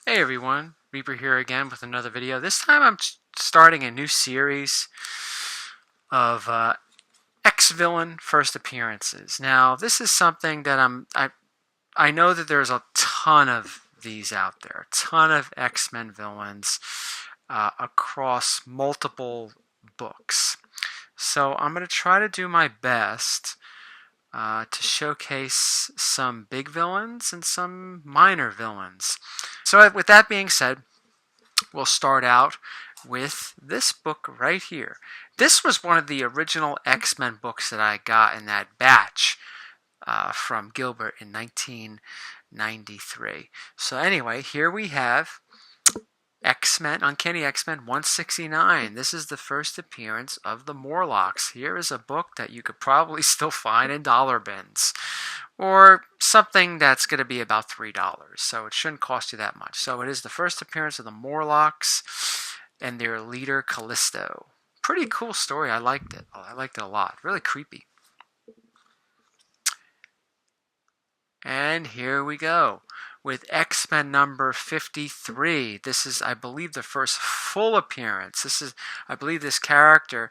Hey everyone, Reaper here again with another video. This time I'm starting a new series of X-Villain first appearances. Now this is something that I know that there's a ton of these out there, a ton of X-Men villains across multiple books. So I'm going to try to do my best to showcase some big villains and some minor villains. So with that being said, we'll start out with this book right here. This was one of the original X-Men books that I got in that batch from Gilbert in 1993. So anyway, here we have X-Men, Uncanny X-Men 169. This is the first appearance of the Morlocks. Here is a book that you could probably still find in dollar bins, or something that's going to be about $3, so it shouldn't cost you that much. So it is the first appearance of the Morlocks and their leader Callisto. Pretty cool story. I liked it. I liked it a lot. Really creepy. And here we go with X-Men number 53. This is, I believe, the first full appearance. I believe this character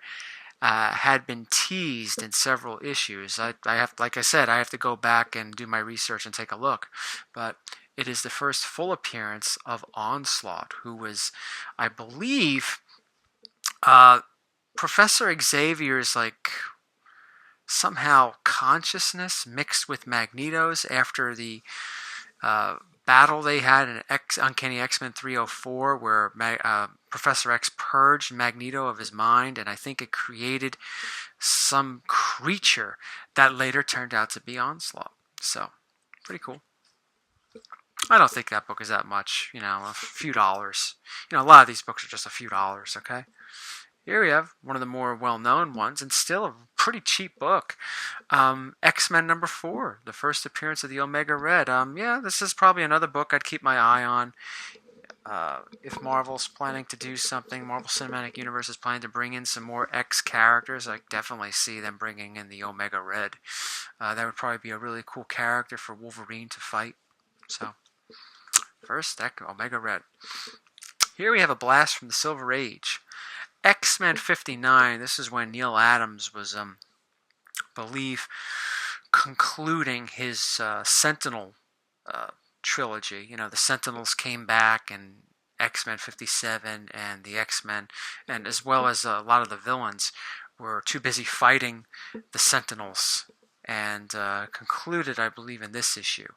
had been teased in several issues. Like I said, I have to go back and do my research and take a look. But it is the first full appearance of Onslaught, who was, I believe, Professor Xavier's somehow consciousness mixed with Magneto's after the battle they had in Uncanny X-Men 304, where Professor X purged Magneto of his mind, and I think it created some creature that later turned out to be Onslaught. So, pretty cool. I don't think that book is that much, a few dollars. A lot of these books are just a few dollars, okay? Here we have one of the more well-known ones, and still a pretty cheap book. X-Men number 4, the first appearance of the Omega Red. Yeah, this is probably another book I'd keep my eye on. If Marvel's planning to do something, Marvel Cinematic Universe is planning to bring in some more X characters, I definitely see them bringing in the Omega Red. That would probably be a really cool character for Wolverine to fight. So, first, Omega Red. Here we have a blast from the Silver Age. X-Men 59, this is when Neil Adams was, believe, concluding his Sentinel trilogy. The Sentinels came back, and X-Men 57 and the X-Men, and as well as a lot of the villains, were too busy fighting the Sentinels, and concluded, I believe, in this issue.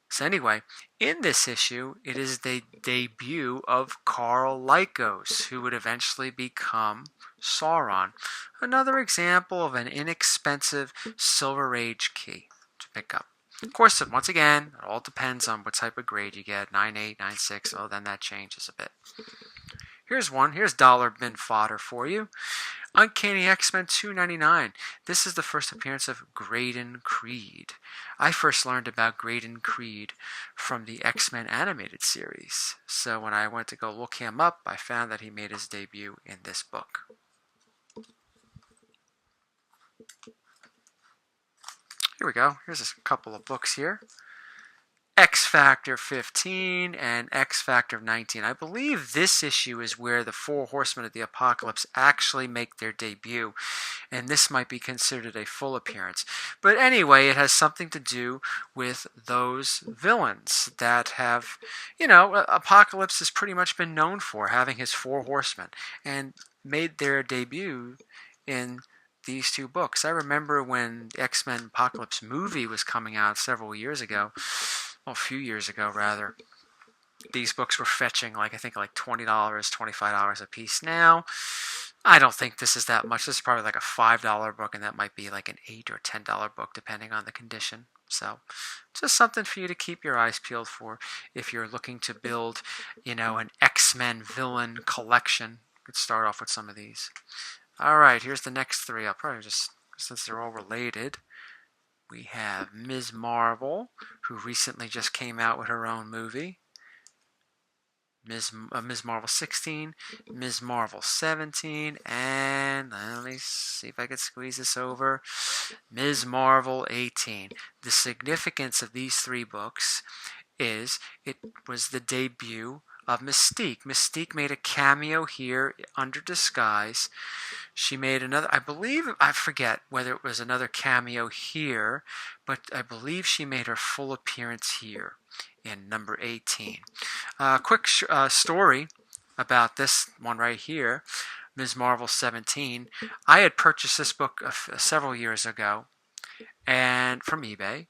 So anyway, in this issue, it is the debut of Karl Lycos, who would eventually become Sauron. Another example of an inexpensive Silver Age key to pick up. Of course, once again, it all depends on what type of grade you get. 9.8, 9.6, oh, then that changes a bit. Here's one. Here's dollar bin fodder for you. Uncanny X-Men 299. This is the first appearance of Graydon Creed. I first learned about Graydon Creed from the X-Men animated series. So when I went to go look him up, I found that he made his debut in this book. Here we go. Here's a couple of books here. XFactor 15 and XFactor 19. I believe this issue is where the Four Horsemen of the Apocalypse actually make their debut, and this might be considered a full appearance. But anyway, it has something to do with those villains that have, Apocalypse has pretty much been known for having his Four Horsemen, and made their debut in these two books. I remember when the X-Men Apocalypse movie was coming out several years ago, a few years ago rather, these books were fetching I think $20, $25 a piece. Now, I don't think this is that much. This is probably like a $5 book, and that might be like an $8 or $10 book depending on the condition. So, just something for you to keep your eyes peeled for if you're looking to build, an X-Men villain collection. You could start off with some of these. Alright, here's the next three. I'll probably just, since they're all related, we have Ms. Marvel, who recently just came out with her own movie. Ms. Marvel 16, Ms. Marvel 17, and let me see if I can squeeze this over, Ms. Marvel 18. The significance of these three books is it was the debut of Mystique. Mystique made a cameo here under disguise. She made another, I forget whether it was another cameo here, but I believe she made her full appearance here in number 18. Quick story about this one right here, Ms. Marvel 17. I had purchased this book several years ago and from eBay,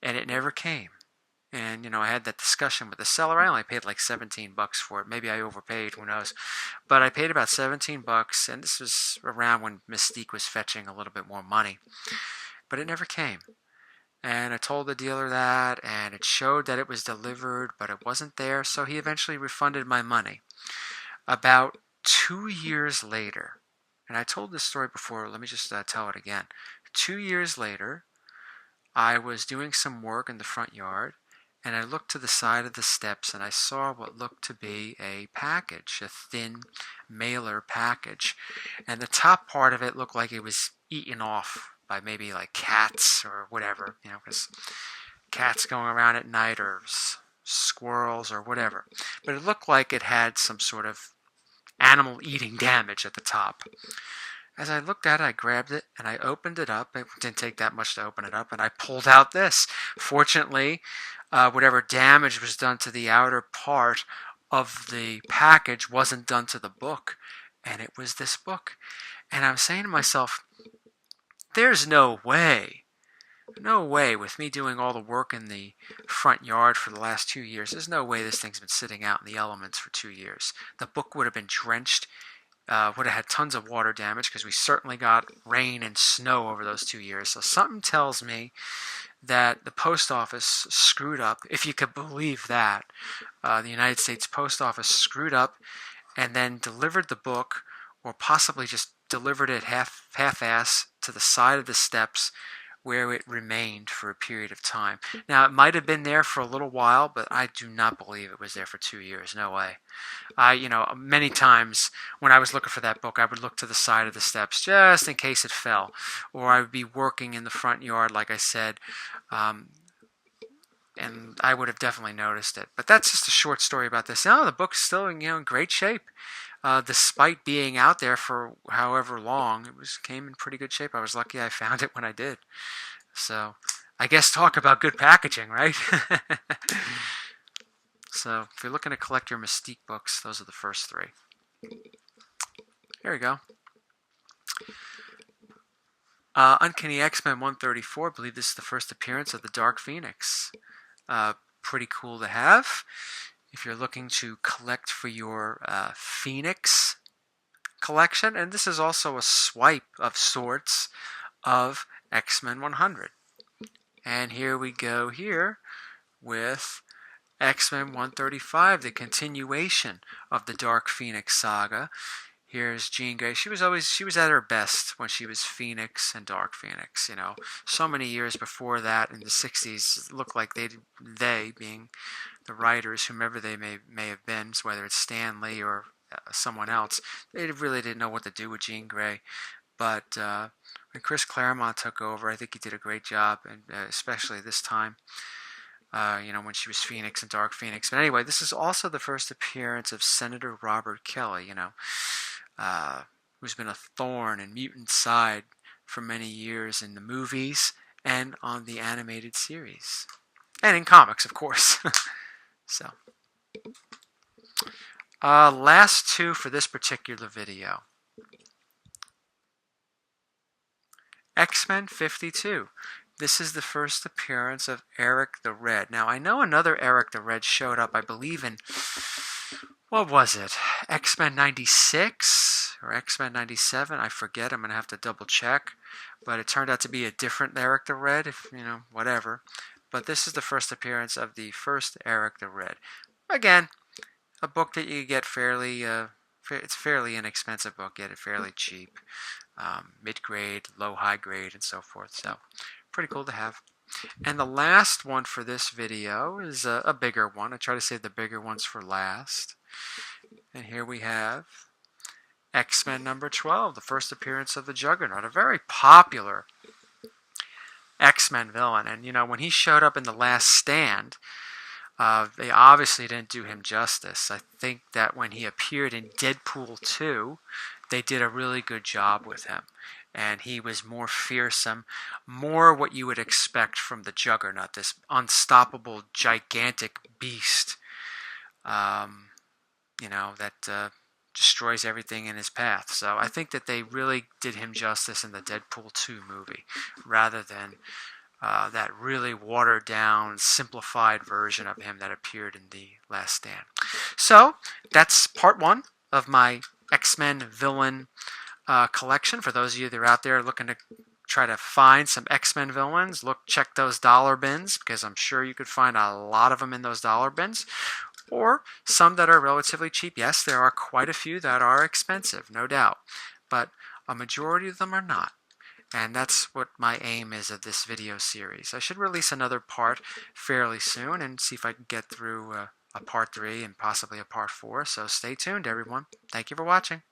and it never came. And, I had that discussion with the seller. I only paid like 17 bucks for it. Maybe I overpaid, who knows. But I paid about 17 bucks, and this was around when Mystique was fetching a little bit more money. But it never came. And I told the dealer that, and it showed that it was delivered, but it wasn't there, so he eventually refunded my money. About 2 years later, and I told this story before, let me just tell it again. 2 years later, I was doing some work in the front yard, and I looked to the side of the steps and I saw what looked to be a package, a thin mailer package. And the top part of it looked like it was eaten off by maybe like cats or whatever, because cats going around at night or squirrels or whatever. But it looked like it had some sort of animal eating damage at the top. As I looked at it, I grabbed it and I opened it up. It didn't take that much to open it up, and I pulled out this. Fortunately, whatever damage was done to the outer part of the package wasn't done to the book, and it was this book. And I'm saying to myself, there's no way with me doing all the work in the front yard for the last 2 years, there's no way this thing's been sitting out in the elements for 2 years. The book would have been drenched, would have had tons of water damage because we certainly got rain and snow over those 2 years. So something tells me that the post office screwed up, if you could believe that. The United States Post Office screwed up and then delivered the book, or possibly just delivered it half-ass to the side of the steps where it remained for a period of time. Now, it might have been there for a little while, but I do not believe it was there for 2 years. No way. Many times when I was looking for that book, I would look to the side of the steps just in case it fell. Or I would be working in the front yard, like I said, and I would have definitely noticed it. But that's just a short story about this. Now, the book's still in great shape. Despite being out there for however long, came in pretty good shape. I was lucky I found it when I did. So, I guess talk about good packaging, right? So, if you're looking to collect your Mystique books, those are the first three. Here we go. Uncanny X-Men 134. I believe this is the first appearance of the Dark Phoenix. Pretty cool to have if you're looking to collect for your Phoenix collection. And this is also a swipe of sorts of X-Men 100. And here we go here with X-Men 135, the continuation of the Dark Phoenix saga. Here's Jean Grey. She was at her best when she was Phoenix and Dark Phoenix. So many years before that in the 60s, it looked like they being the writers, whomever they may have been, whether it's Stan Lee or someone else, they really didn't know what to do with Jean Grey. But when Chris Claremont took over, I think he did a great job, and especially this time. When she was Phoenix and Dark Phoenix. But anyway, this is also the first appearance of Senator Robert Kelly, who's been a thorn in Mutant's side for many years in the movies and on the animated series. And in comics, of course. So, last two for this particular video. X-Men 52. This is the first appearance of Eric the Red. Now, I know another Eric the Red showed up, I believe, in, what was it? X-Men 96 or X-Men 97? I forget. I'm going to have to double check. But it turned out to be a different Eric the Red, whatever. But this is the first appearance of the first Eric the Red. Again, a book that you get fairly, it's a fairly inexpensive book, get it fairly cheap. Mid-grade, low-high grade, and so forth. So, pretty cool to have. And the last one for this video is a bigger one. I try to save the bigger ones for last. And here we have X-Men number 12, the first appearance of the Juggernaut, a very popular X-Men villain. And, when he showed up in The Last Stand, They obviously didn't do him justice. I think that when he appeared in Deadpool 2, they did a really good job with him. And he was more fearsome, more what you would expect from the Juggernaut, this unstoppable, gigantic beast, that destroys everything in his path. So I think that they really did him justice in the Deadpool 2 movie, rather than that really watered down, simplified version of him that appeared in The Last Stand. So that's part one of my X-Men villain collection. For those of you that are out there looking to try to find some X-Men villains, check those dollar bins, because I'm sure you could find a lot of them in those dollar bins, or some that are relatively cheap. Yes, there are quite a few that are expensive, no doubt, but a majority of them are not. And that's what my aim is of this video series. I should release another part fairly soon and see if I can get through a part 3 and possibly a part 4. So stay tuned, everyone. Thank you for watching.